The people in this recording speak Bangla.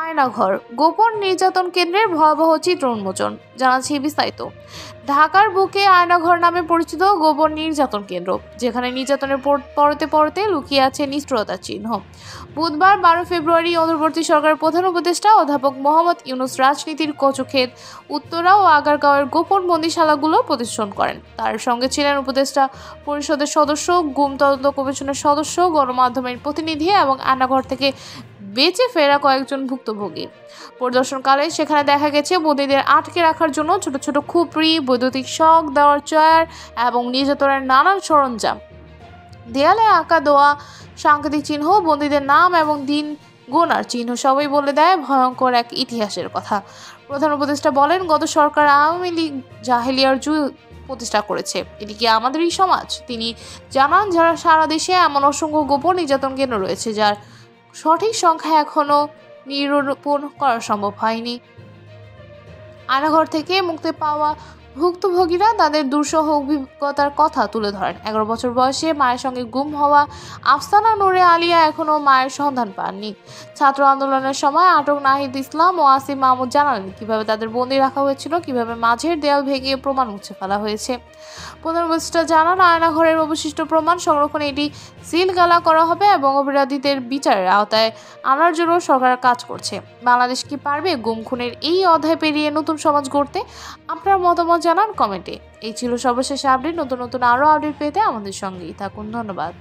আয়নাঘর গোপন নির্যাতন কেন্দ্রের ভয়াবহ চিত্র উন্মোচন, জানাচ্ছি বিস্তারিত। ঢাকার বুকে আয়নাঘর নামে পরিচিত গোপন নির্যাতন কেন্দ্র, যেখানে নির্যাতনের পরতে পরতে লুকিয়ে আছে নিষ্ঠুরতার চিহ্ন। বুধবার 12 ফেব্রুয়ারি অন্তর্বর্তী সরকারের প্রধান উপদেষ্টা অধ্যাপক মোহাম্মদ ইউনূস রাজনীতির কচুক্ষেত, উত্তরা ও আগারগাঁওয়ের গোপন বন্দিশালাগুলো পরিদর্শন করেন। তার সঙ্গে ছিলেন উপদেষ্টা পরিষদের সদস্য, গুম তদন্ত কমিশনের সদস্য, গণমাধ্যমের প্রতিনিধি এবং আয়নাঘর থেকে বেঁচে ফেরা কয়েকজন ভুক্তভোগী। পরিদর্শনকালে সেখানে দেখা গেছে বন্দীদের আটকে রাখার জন্য ছোট ছোট খুপড়ি, বৈদ্যুতিক শক দেওয়ার চেয়ার এবং নির্যাতনের নানান সরঞ্জাম। দেয়ালে আঁকা দেওয়া সাংকেতিক চিহ্ন, বন্দীদের নাম এবং দিন গোনার চিহ্ন সবই বলে দেয় ভয়ঙ্কর এক ইতিহাসের কথা। প্রধান উপদেষ্টা বলেন, গত সরকার আওয়ামী লীগ জাহেলিয়ার যুগ প্রতিষ্ঠা করেছে, এটি কি আমাদেরই সমাজ? তিনি জানান, যারা সারা দেশে এমন অসংখ্য গোপন নির্যাতন কেন্দ্র রয়েছে যার সঠিক সংখ্যা এখনো নিরূপণ করা সম্ভব হয়নি। আয়নাঘর থেকে মুক্তি পাওয়া ভুক্তভোগীরা তাদের দুঃসহ অভিজ্ঞতার কথা তুলে ধরেন। 11 বছর বয়সে মায়ের সঙ্গে গুম হওয়া আফসানা নূরে আলিয়া এখনও মায়ের সন্ধান পাননি। ছাত্র আন্দোলনের সময় আটক নাহিদ ইসলাম ও আসিম মাহমুদ জানালেন কিভাবে তাদের বন্দী রাখা হয়েছিল, কিভাবে মাঝের দেয়াল ভেঙে প্রমাণ মুছে ফেলা হয়েছে। প্রধান উপদেষ্টা জানান, আয়নাঘরের অবশিষ্ট প্রমাণ সংরক্ষণে এটি সিলগালা করা হবে এবং অপরাধীদের বিচারের আওতায় আনার জন্য সরকার কাজ করছে। বাংলাদেশ কি পারবে গুম খুনের এই অধ্যায় পেরিয়ে নতুন সমাজ গড়তে? আপনার মতামত জানান কমেন্টে। এই ছিল সর্বশেষ আপডেট। নতুন নতুন আরও আপডেট পেতে আমাদের সঙ্গেই থাকুন। ধন্যবাদ।